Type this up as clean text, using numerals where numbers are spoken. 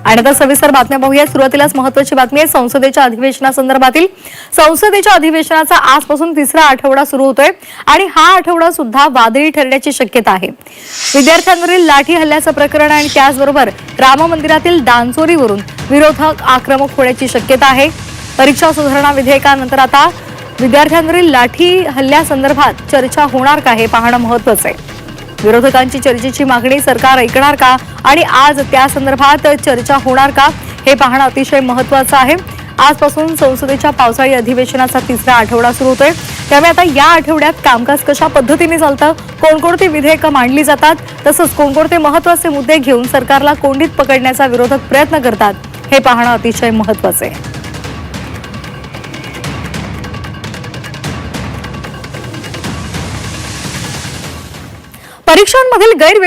आणि आता सविस्तर बातम्या पाहूया। सुरुवातीलाच महत्त्वाची बातमी आहे संसदेच्या अधिवेशनासंदर्भातील। संसदेच्या अधिवेशनाचा आजपासून तिसरा आठवडा सुरू होतोय आणि हा आठवडा सुद्धा वादळी ठरण्याची शक्यता आहे। विद्यार्थ्यांवरील लाठी हल्ल्याचं प्रकरण आणि त्याचबरोबर राम मंदिरातील दानचोरीवरून विरोधक आक्रमक होण्याची शक्यता आहे। परीक्षा सुधारणा विधेयकानंतर आता विद्यार्थ्यांवरील लाठी हल्ल्यासंदर्भात चर्चा होणार का हे पाहणं महत्त्वाचं आहे। विरोधकांची चर्चेची मागणी सरकार ऐकणार का आणि आज त्या संदर्भात चर्चा होणार का हे पाहणं अतिशय महत्त्वाचं आहे। आजपासून संसदेच्या पावसाळी अधिवेशनाचा तिसरा आठवडा सुरू होतोय, त्यामुळे आता या आठवड्यात कामकाज कशा पद्धतीने चालतं, कोणकोणती विधेयकं मांडली जातात, तसंच कोणकोणते महत्त्वाचे मुद्दे घेऊन सरकारला कोंडीत पकडण्याचा विरोधक प्रयत्न करतात हे पाहणं अतिशय महत्त्वाचं आहे। परीक्षांमधील गैर